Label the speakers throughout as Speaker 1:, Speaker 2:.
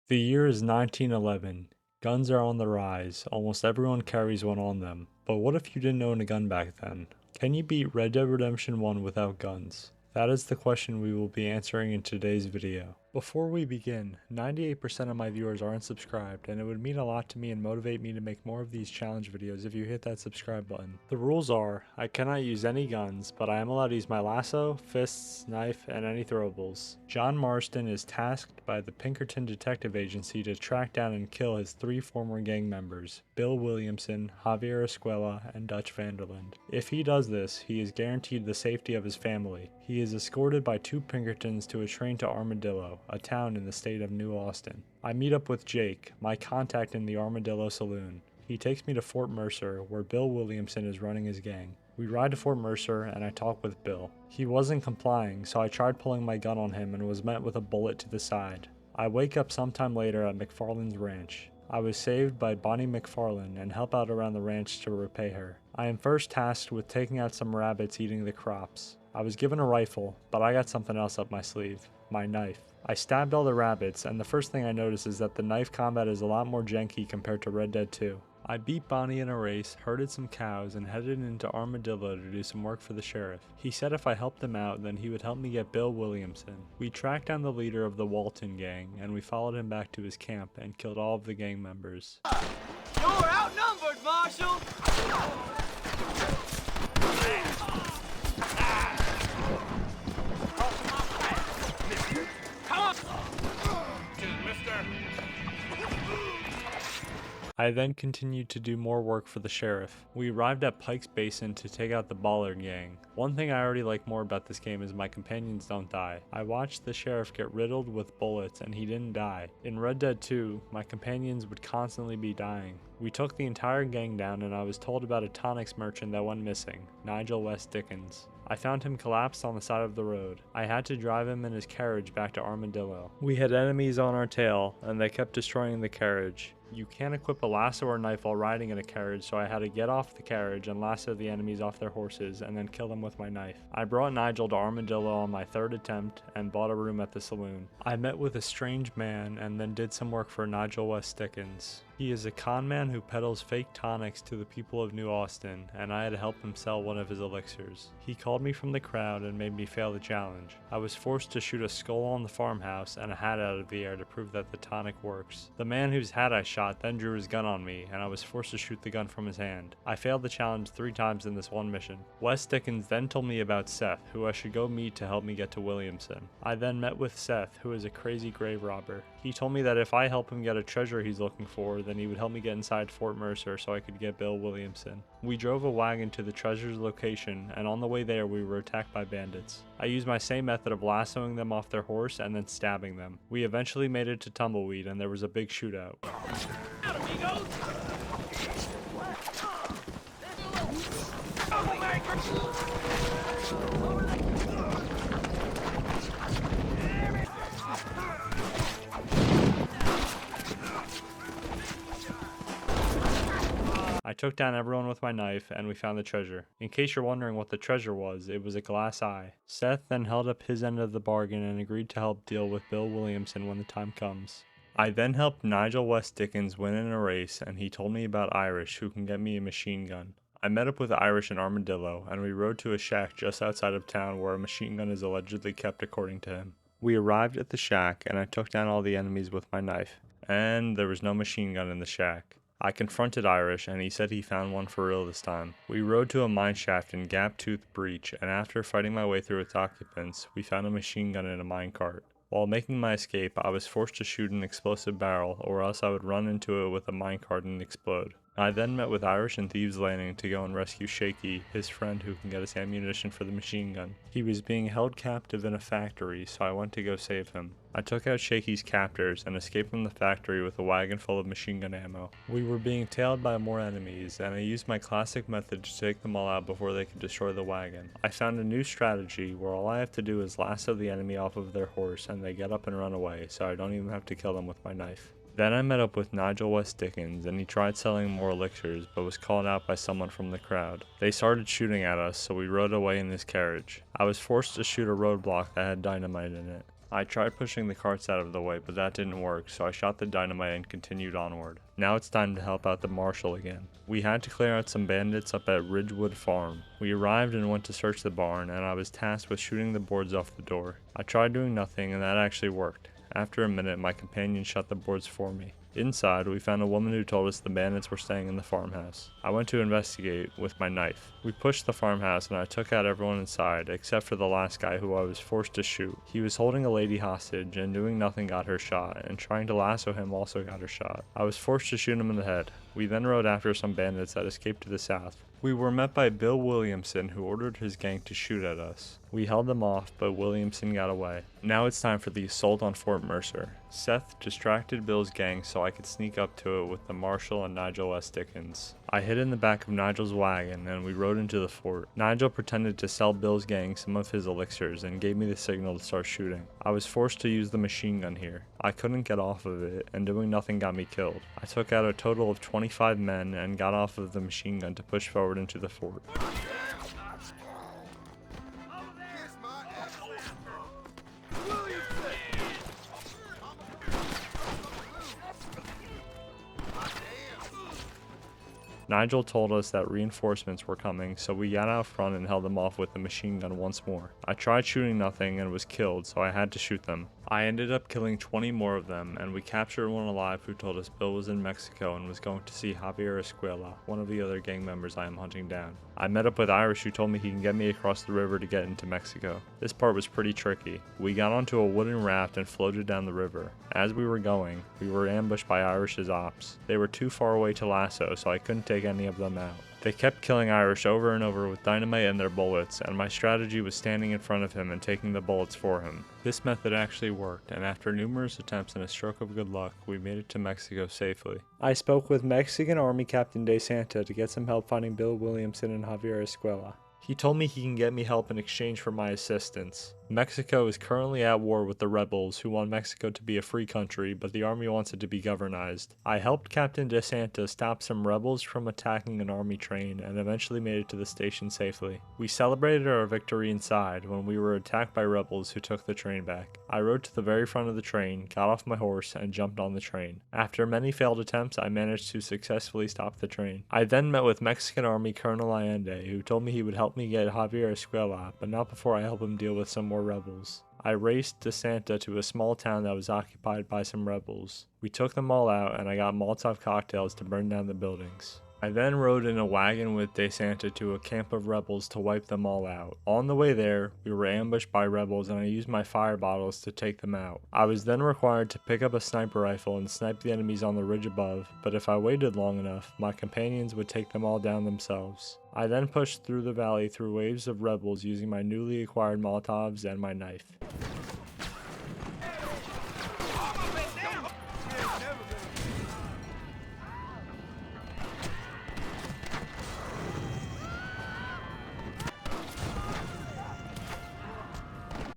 Speaker 1: The year is 1911. Guns are on the rise. Almost everyone carries one on them. But what if you didn't own a gun back then? Can you beat Red Dead Redemption 1 without guns? That is the question we will be answering in today's video. Before we begin, 98% of my viewers aren't subscribed, and it would mean a lot to me and motivate me to make more of these challenge videos if you hit that subscribe button. The rules are, I cannot use any guns, but I am allowed to use my lasso, fists, knife, and any throwables. John Marston is tasked by the Pinkerton Detective Agency to track down and kill his 3 former gang members, Bill Williamson, Javier Escuela, and Dutch Vanderland. If he does this, he is guaranteed the safety of his family. He is escorted by 2 Pinkertons to a train to Armadillo, a town in the state of New Austin. I meet up with Jake, my contact in the Armadillo Saloon. He takes me to Fort Mercer, where Bill Williamson is running his gang. We ride to Fort Mercer and I talk with Bill. He wasn't complying, so I tried pulling my gun on him and was met with a bullet to the side. I wake up sometime later at McFarland's ranch. I was saved by Bonnie McFarland and help out around the ranch to repay her. I am first tasked with taking out some rabbits eating the crops. I was given a rifle, but I got something else up my sleeve, my knife. I stabbed all the rabbits, and the first thing I noticed is that the knife combat is a lot more janky compared to Red Dead 2. I beat Bonnie in a race, herded some cows, and headed into Armadillo to do some work for the sheriff. He said if I helped him out, then he would help me get Bill Williamson. We tracked down the leader of the Walton gang, and we followed him back to his camp and killed all of the gang members.
Speaker 2: You're outnumbered, Marshal!
Speaker 1: I then continued to do more work for the sheriff. We arrived at Pike's Basin to take out the Ballard gang. One thing I already like more about this game is my companions don't die. I watched the sheriff get riddled with bullets and he didn't die. In Red Dead 2, my companions would constantly be dying. We took the entire gang down and I was told about a tonics merchant that went missing, Nigel West Dickens. I found him collapsed on the side of the road. I had to drive him in his carriage back to Armadillo. We had enemies on our tail, and they kept destroying the carriage. You can't equip a lasso or knife while riding in a carriage, so I had to get off the carriage and lasso the enemies off their horses and then kill them with my knife. I brought Nigel to Armadillo on my 3rd attempt and bought a room at the saloon. I met with a strange man and then did some work for Nigel West Dickens. He is a con man who peddles fake tonics to the people of New Austin, and I had to help him sell one of his elixirs. He called me from the crowd and made me fail the challenge. I was forced to shoot a skull on the farmhouse and a hat out of the air to prove that the tonic works. The man whose hat I shot then drew his gun on me, and I was forced to shoot the gun from his hand. I failed the challenge 3 times in this one mission. West Dickens then told me about Seth, who I should go meet to help me get to Williamson. I then met with Seth, who is a crazy grave robber. He told me that if I help him get a treasure he's looking for, then he would help me get inside Fort Mercer so I could get Bill Williamson. We drove a wagon to the treasure's location, and on the way there we were attacked by bandits. I used my same method of lassoing them off their horse and then stabbing them. We eventually made it to Tumbleweed and there was a big shootout.
Speaker 2: Out, amigos!
Speaker 1: I took down everyone with my knife and we found the treasure. In case you're wondering what the treasure was, it was a glass eye. Seth then held up his end of the bargain and agreed to help deal with Bill Williamson when the time comes. I then helped Nigel West Dickens win in a race and he told me about Irish, who can get me a machine gun. I met up with Irish in Armadillo and we rode to a shack just outside of town where a machine gun is allegedly kept according to him. We arrived at the shack and I took down all the enemies with my knife, and there was no machine gun in the shack. I confronted Irish and he said he found one for real this time. We rode to a mine shaft in Gap Tooth Breach, and after fighting my way through its occupants, we found a machine gun in a minecart. While making my escape, I was forced to shoot an explosive barrel or else I would run into it with a minecart and explode. I then met with Irish in Thieves Landing to go and rescue Shaky, his friend who can get us ammunition for the machine gun. He was being held captive in a factory, so I went to go save him. I took out Shaky's captors and escaped from the factory with a wagon full of machine gun ammo. We were being tailed by more enemies, and I used my classic method to take them all out before they could destroy the wagon. I found a new strategy where all I have to do is lasso the enemy off of their horse and they get up and run away, so I don't even have to kill them with my knife. Then I met up with Nigel West Dickens and he tried selling more elixirs but was called out by someone from the crowd. They started shooting at us, so we rode away in his carriage. I was forced to shoot a roadblock that had dynamite in it. I tried pushing the carts out of the way, but that didn't work, so I shot the dynamite and continued onward. Now it's time to help out the marshal again. We had to clear out some bandits up at Ridgewood Farm. We arrived and went to search the barn, and I was tasked with shooting the boards off the door. I tried doing nothing, and that actually worked. After a minute, my companion shut the boards for me. Inside, we found a woman who told us the bandits were staying in the farmhouse. I went to investigate with my knife. We pushed the farmhouse and I took out everyone inside, except for the last guy who I was forced to shoot. He was holding a lady hostage and doing nothing got her shot, and trying to lasso him also got her shot. I was forced to shoot him in the head. We then rode after some bandits that escaped to the south. We were met by Bill Williamson, who ordered his gang to shoot at us. We held them off, but Williamson got away. Now it's time for the assault on Fort Mercer. Seth distracted Bill's gang so I could sneak up to it with the Marshal and Nigel S. Dickens. I hid in the back of Nigel's wagon and we rode into the fort. Nigel pretended to sell Bill's gang some of his elixirs and gave me the signal to start shooting. I was forced to use the machine gun here. I couldn't get off of it, and doing nothing got me killed. I took out a total of 25 men and got off of the machine gun to push forward into the fort. Nigel told us that reinforcements were coming, so we got out front and held them off with the machine gun once more. I tried shooting nothing and was killed, so I had to shoot them. I ended up killing 20 more of them, and we captured one alive who told us Bill was in Mexico and was going to see Javier Escuela, one of the other gang members I am hunting down. I met up with Irish who told me he can get me across the river to get into Mexico. This part was pretty tricky. We got onto a wooden raft and floated down the river. As we were going, we were ambushed by Irish's ops. They were too far away to lasso, so I couldn't take any of them out. They kept killing Irish over and over with dynamite and their bullets, and my strategy was standing in front of him and taking the bullets for him. This method actually worked, and after numerous attempts and a stroke of good luck, we made it to Mexico safely. I spoke with Mexican Army Captain De Santa to get some help finding Bill Williamson and Javier Escuela. He told me he can get me help in exchange for my assistance. Mexico is currently at war with the rebels who want Mexico to be a free country, but the army wants it to be governized. I helped Captain De Santa stop some rebels from attacking an army train and eventually made it to the station safely. We celebrated our victory inside when we were attacked by rebels who took the train back. I rode to the very front of the train, got off my horse, and jumped on the train. After many failed attempts, I managed to successfully stop the train. I then met with Mexican Army Colonel Allende, who told me he would help me get Javier Escuela, but not before I help him deal with some more rebels. I raced De Santa to a small town that was occupied by some rebels. We took them all out and I got Molotov cocktails to burn down the buildings. I then rode in a wagon with De Santa to a camp of rebels to wipe them all out. On the way there, we were ambushed by rebels and I used my fire bottles to take them out. I was then required to pick up a sniper rifle and snipe the enemies on the ridge above, but if I waited long enough, my companions would take them all down themselves. I then pushed through the valley through waves of rebels using my newly acquired Molotovs and my knife.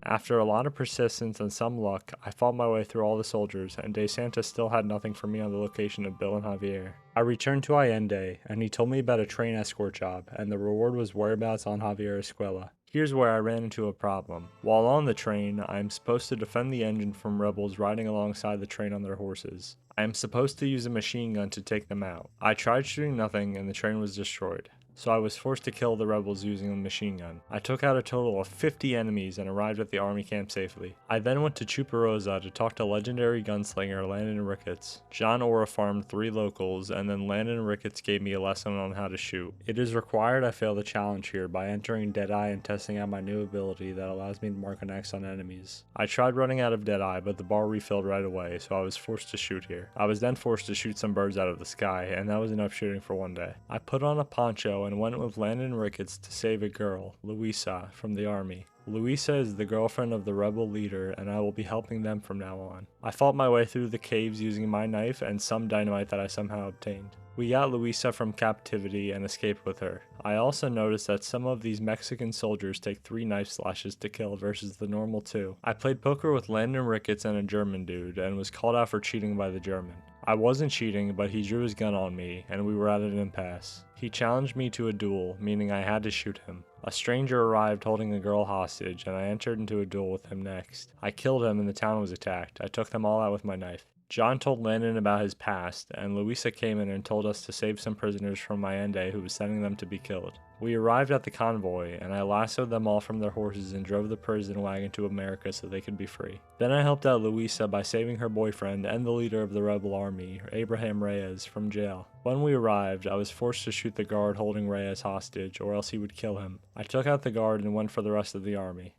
Speaker 1: After a lot of persistence and some luck, I fought my way through all the soldiers, and De Santa still had nothing for me on the location of Bill and Javier. I returned to Allende, and he told me about a train escort job, and the reward was whereabouts on Javier Escuela. Here's where I ran into a problem. While on the train, I am supposed to defend the engine from rebels riding alongside the train on their horses. I am supposed to use a machine gun to take them out. I tried shooting nothing, and the train was destroyed. So I was forced to kill the rebels using a machine gun. I took out a total of 50 enemies and arrived at the army camp safely. I then went to Chuparosa to talk to legendary gunslinger Landon Ricketts. John Ora farmed 3 locals, and then Landon Ricketts gave me a lesson on how to shoot. It is required I fail the challenge here by entering Deadeye and testing out my new ability that allows me to mark an X on enemies. I tried running out of Deadeye, but the bar refilled right away, so I was forced to shoot here. I was then forced to shoot some birds out of the sky, and that was enough shooting for one day. I put on a poncho and went with Landon Ricketts to save a girl, Louisa, from the army. Louisa is the girlfriend of the rebel leader, and I will be helping them from now on. I fought my way through the caves using my knife and some dynamite that I somehow obtained. We got Louisa from captivity and escaped with her. I also noticed that some of these Mexican soldiers take 3 knife slashes to kill versus the normal 2. I played poker with Landon Ricketts and a German dude and was called out for cheating by the German. I wasn't cheating, but he drew his gun on me and we were at an impasse. He challenged me to a duel, meaning I had to shoot him. A stranger arrived holding a girl hostage, and I entered into a duel with him next. I killed him and the town was attacked. I took them all out with my knife. John told Landon about his past, and Luisa came in and told us to save some prisoners from Allende who was sending them to be killed. We arrived at the convoy, and I lassoed them all from their horses and drove the prison wagon to America so they could be free. Then I helped out Luisa by saving her boyfriend and the leader of the rebel army, Abraham Reyes, from jail. When we arrived, I was forced to shoot the guard holding Reyes hostage, or else he would kill him. I took out the guard and went for the rest of the army.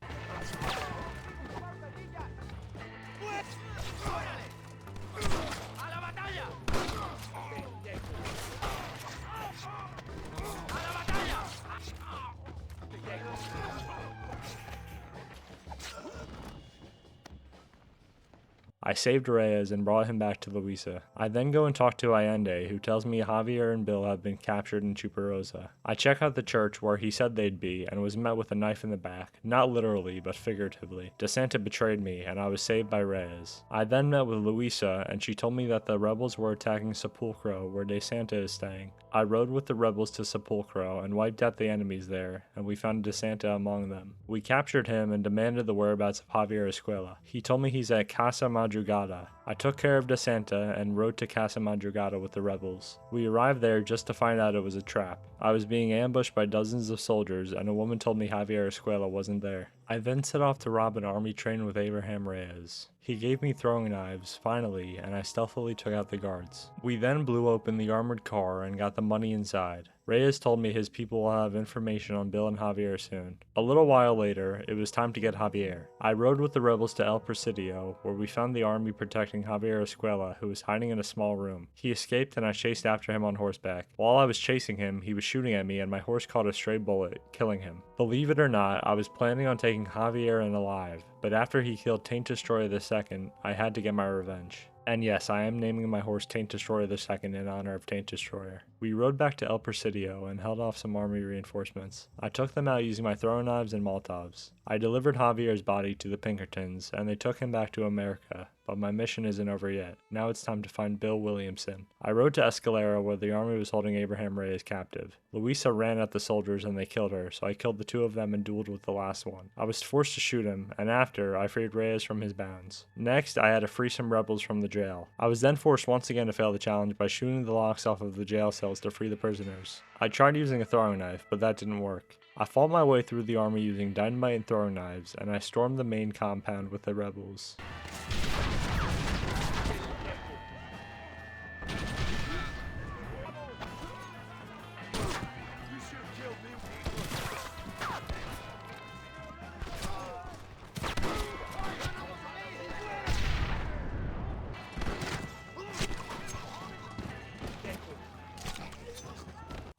Speaker 1: I saved Reyes and brought him back to Luisa. I then go and talk to Allende, who tells me Javier and Bill have been captured in Chuparosa. I check out the church where he said they'd be and was met with a knife in the back, not literally but figuratively. DeSanta betrayed me and I was saved by Reyes. I then met with Luisa and she told me that the rebels were attacking Sepulcro where DeSanta is staying. I rode with the rebels to Sepulcro and wiped out the enemies there, and we found DeSanta among them. We captured him and demanded the whereabouts of Javier Escuela. He told me he's at Casa Madrugada. I took care of DeSanta and rode to Casa Madrugada with the rebels. We arrived there just to find out it was a trap. I was being ambushed by dozens of soldiers and a woman told me Javier Escuela wasn't there. I then set off to rob an army train with Abraham Reyes. He gave me throwing knives, finally, and I stealthily took out the guards. We then blew open the armored car and got the money inside. Reyes told me his people will have information on Bill and Javier soon. A little while later, it was time to get Javier. I rode with the rebels to El Presidio, where we found the army protecting Javier Escuela, who was hiding in a small room. He escaped and I chased after him on horseback. While I was chasing him, he was shooting at me and my horse caught a stray bullet, killing him. Believe it or not, I was planning on taking Javier in alive, but after he killed Taint Destroyer II, I had to get my revenge. And yes, I am naming my horse Taint Destroyer II in honor of Taint Destroyer. We rode back to El Presidio and held off some army reinforcements. I took them out using my throwing knives and Molotovs. I delivered Javier's body to the Pinkertons, and they took him back to America, but my mission isn't over yet. Now it's time to find Bill Williamson. I rode to Escalera where the army was holding Abraham Reyes captive. Luisa ran at the soldiers and they killed her, so I killed the two of them and dueled with the last one. I was forced to shoot him, and after, I freed Reyes from his bounds. Next, I had to free some rebels from the jail. I was then forced once again to fail the challenge by shooting the locks off of the jail cells to free the prisoners. I tried using a throwing knife, but that didn't work. I fought my way through the army using dynamite and throwing knives, and I stormed the main compound with the rebels.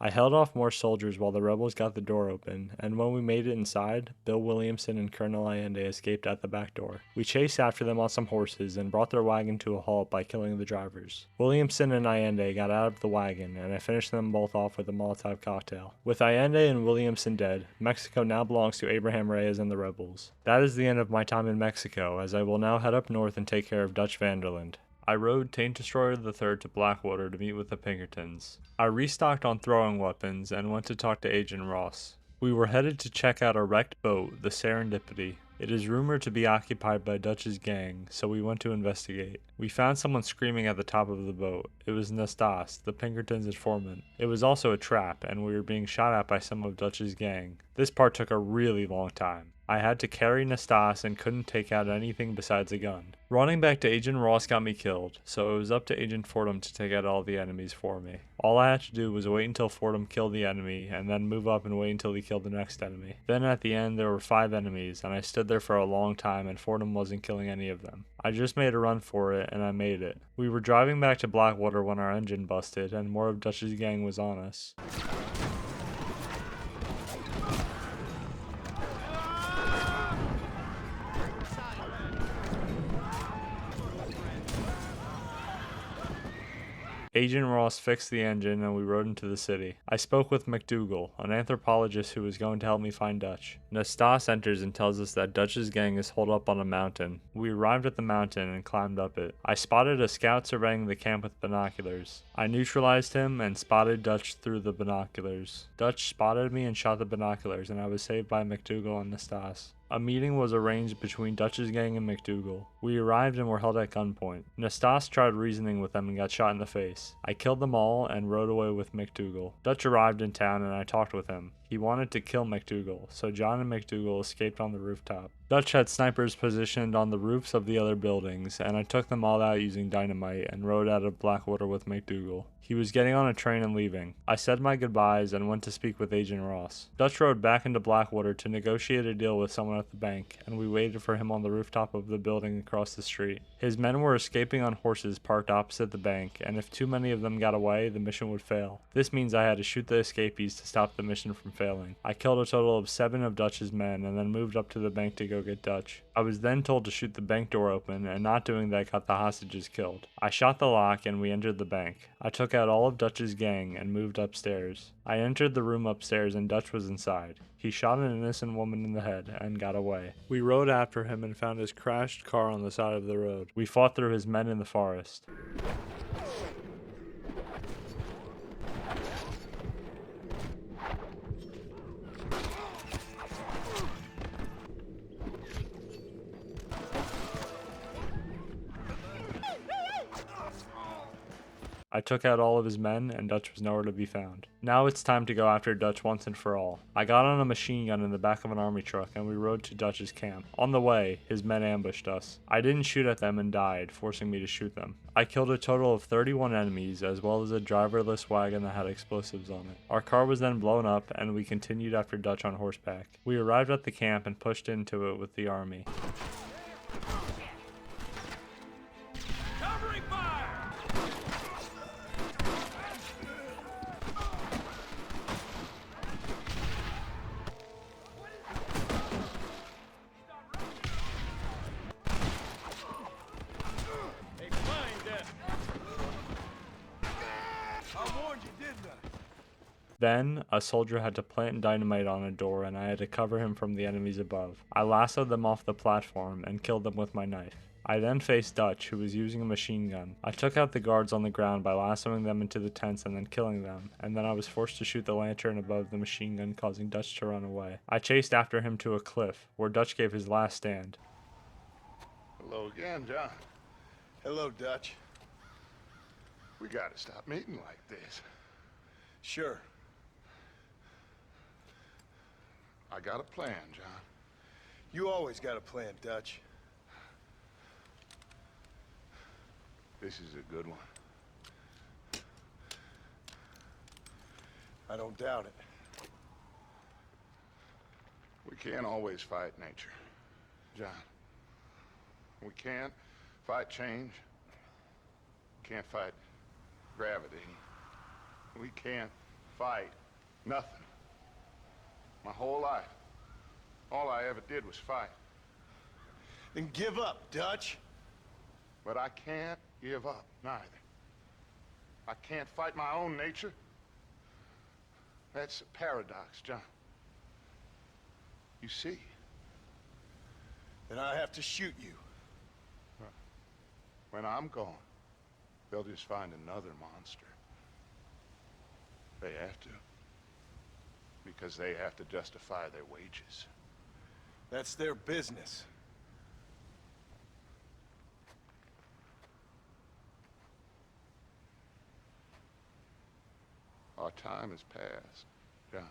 Speaker 1: I held off more soldiers while the rebels got the door open, and when we made it inside, Bill Williamson and Colonel Allende escaped out the back door. We chased after them on some horses and brought their wagon to a halt by killing the drivers. Williamson and Allende got out of the wagon, and I finished them both off with a Molotov cocktail. With Allende and Williamson dead, Mexico now belongs to Abraham Reyes and the rebels. That is the end of my time in Mexico, as I will now head up north and take care of Dutch Vanderland. I rode Taint Destroyer III to Blackwater to meet with the Pinkertons. I restocked on throwing weapons and went to talk to Agent Ross. We were headed to check out a wrecked boat, the Serendipity. It is rumored to be occupied by Dutch's gang, so we went to investigate. We found someone screaming at the top of the boat. It was Nastas, the Pinkertons' informant. It was also a trap, and we were being shot at by some of Dutch's gang. This part took a really long time. I had to carry Nastas and couldn't take out anything besides a gun. Running back to Agent Ross got me killed, so it was up to Agent Fordham to take out all the enemies for me. All I had to do was wait until Fordham killed the enemy, and then move up and wait until he killed the next enemy. Then at the end there were 5 enemies, and I stood there for a long time and Fordham wasn't killing any of them. I just made a run for it, and I made it. We were driving back to Blackwater when our engine busted, and more of Dutch's gang was on us. Agent Ross fixed the engine and we rode into the city. I spoke with McDougal, an anthropologist who was going to help me find Dutch. Nastas enters and tells us that Dutch's gang is holed up on a mountain. We arrived at the mountain and climbed up it. I spotted a scout surveying the camp with binoculars. I neutralized him and spotted Dutch through the binoculars. Dutch spotted me and shot the binoculars, and I was saved by McDougal and Nastas. A meeting was arranged between Dutch's gang and McDougal. We arrived and were held at gunpoint. Nastas tried reasoning with them and got shot in the face. I killed them all and rode away with McDougal. Dutch arrived in town and I talked with him. He wanted to kill McDougal, so John and McDougal escaped on the rooftop. Dutch had snipers positioned on the roofs of the other buildings, and I took them all out using dynamite and rode out of Blackwater with McDougal. He was getting on a train and leaving. I said my goodbyes and went to speak with Agent Ross. Dutch rode back into Blackwater to negotiate a deal with someone at the bank, and we waited for him on the rooftop of the building across the street. His men were escaping on horses parked opposite the bank, and if too many of them got away, the mission would fail. This means I had to shoot the escapees to stop the mission from failing. I killed a total of 7 of Dutch's men and then moved up to the bank to go get Dutch. I was then told to shoot the bank door open, and not doing that got the hostages killed. I shot the lock and we entered the bank. I took out all of Dutch's gang and moved upstairs. I entered the room upstairs and Dutch was inside. He shot an innocent woman in the head and got away. We rode after him and found his crashed car on the side of the road. We fought through his men in the forest. I took out all of his men, and Dutch was nowhere to be found. Now it's time to go after Dutch once and for all. I got on a machine gun in the back of an army truck, and we rode to Dutch's camp. On the way, his men ambushed us. I didn't shoot at them and died, forcing me to shoot them. I killed a total of 31 enemies, as well as a driverless wagon that had explosives on it. Our car was then blown up, and we continued after Dutch on horseback. We arrived at the camp and pushed into it with the army.
Speaker 2: Covering fire! Explain that. I warned you, didn't I?
Speaker 1: Then, a soldier had to plant dynamite on a door and I had to cover him from the enemies above. I lassoed them off the platform and killed them with my knife. I then faced Dutch, who was using a machine gun. I took out the guards on the ground by lassoing them into the tents and then killing them, and then I was forced to shoot the lantern above the machine gun, causing Dutch to run away. I chased after him to a cliff, where Dutch gave his last stand.
Speaker 3: Hello again, John.
Speaker 4: Hello, Dutch.
Speaker 3: We gotta stop meeting like this.
Speaker 4: Sure.
Speaker 3: I got a plan, John.
Speaker 4: You always got a plan, Dutch.
Speaker 3: This is a good one.
Speaker 4: I don't doubt it.
Speaker 3: We can't always fight nature, John. We can't fight change. Can't fight gravity. We can't fight nothing. My whole life, all I ever did was fight.
Speaker 4: Then give up, Dutch.
Speaker 3: But I can't give up, neither. I can't fight my own nature. That's a paradox, John. You see?
Speaker 4: Then I have to shoot you.
Speaker 3: When I'm gone, they'll just find another monster. They have to. Because they have to justify their wages.
Speaker 4: That's their business.
Speaker 3: Our time has passed, John.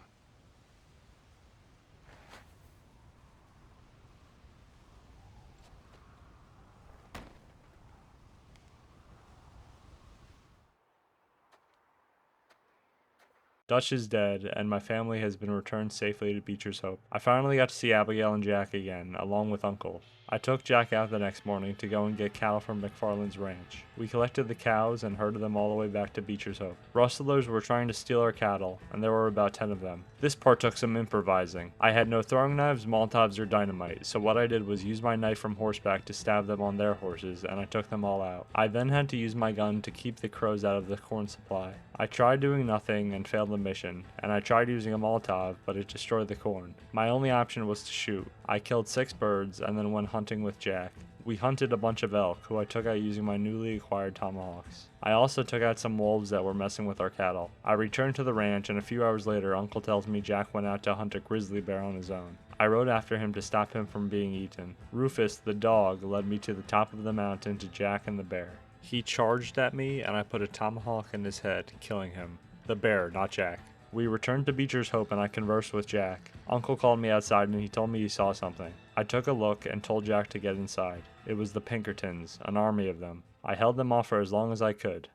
Speaker 1: Dutch is dead, and my family has been returned safely to Beecher's Hope. I finally got to see Abigail and Jack again, along with Uncle. I took Jack out the next morning to go and get cattle from McFarland's ranch. We collected the cows and herded them all the way back to Beecher's Hope. Rustlers were trying to steal our cattle, and there were about 10 of them. This part took some improvising. I had no throwing knives, Molotovs, or dynamite, so what I did was use my knife from horseback to stab them on their horses, and I took them all out. I then had to use my gun to keep the crows out of the corn supply. I tried doing nothing and failed the mission, and I tried using a Molotov, but it destroyed the corn. My only option was to shoot. I killed 6 birds and then went hunting with Jack. We hunted a bunch of elk, who I took out using my newly acquired tomahawks. I also took out some wolves that were messing with our cattle. I returned to the ranch, and a few hours later, Uncle tells me Jack went out to hunt a grizzly bear on his own. I rode after him to stop him from being eaten. Rufus, the dog, led me to the top of the mountain to Jack and the bear. He charged at me, and I put a tomahawk in his head, killing him. The bear, not Jack. We returned to Beecher's Hope and I conversed with Jack. Uncle called me outside and he told me he saw something. I took a look and told Jack to get inside. It was the Pinkertons, an army of them. I held them off for as long as I could.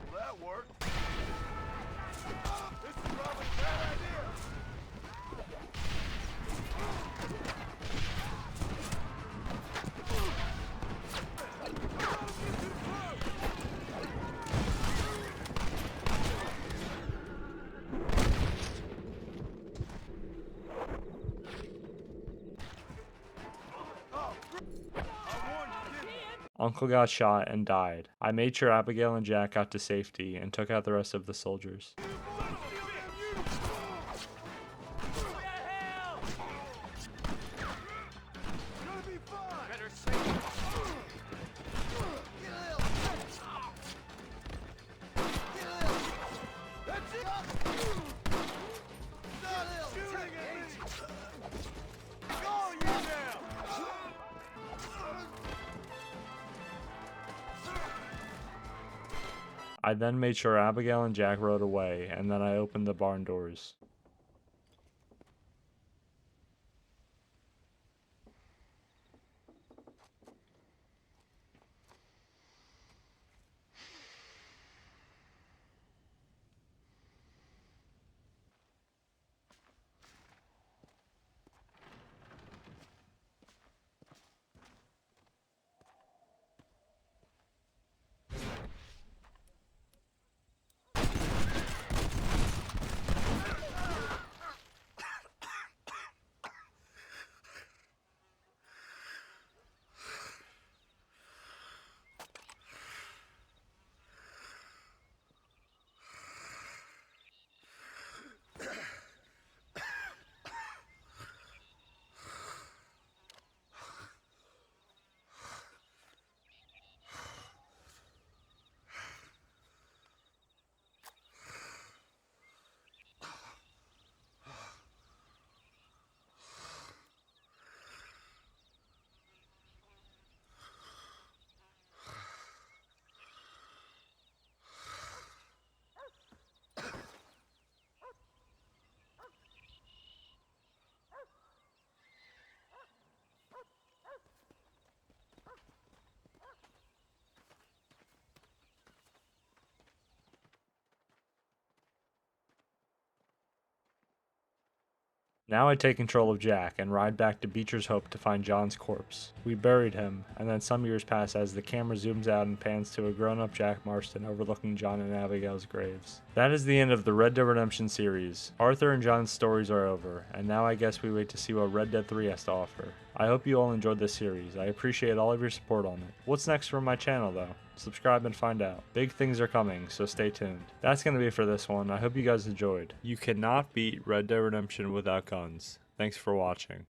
Speaker 2: Well, that worked. This is probably a bad idea.
Speaker 1: Uncle got shot and died. I made sure Abigail and Jack got to safety and took out the rest of the soldiers. I then made sure Abigail and Jack rode away, and then I opened the barn doors. Now I take control of Jack and ride back to Beecher's Hope to find John's corpse. We buried him, and then some years pass as the camera zooms out and pans to a grown-up Jack Marston overlooking John and Abigail's graves. That is the end of the Red Dead Redemption series. Arthur and John's stories are over, and now I guess we wait to see what Red Dead 3 has to offer. I hope you all enjoyed this series. I appreciate all of your support on it. What's next for my channel though? Subscribe and find out. Big things are coming, so stay tuned. That's going to be it for this one. I hope you guys enjoyed. You cannot beat Red Dead Redemption without guns. Thanks for watching.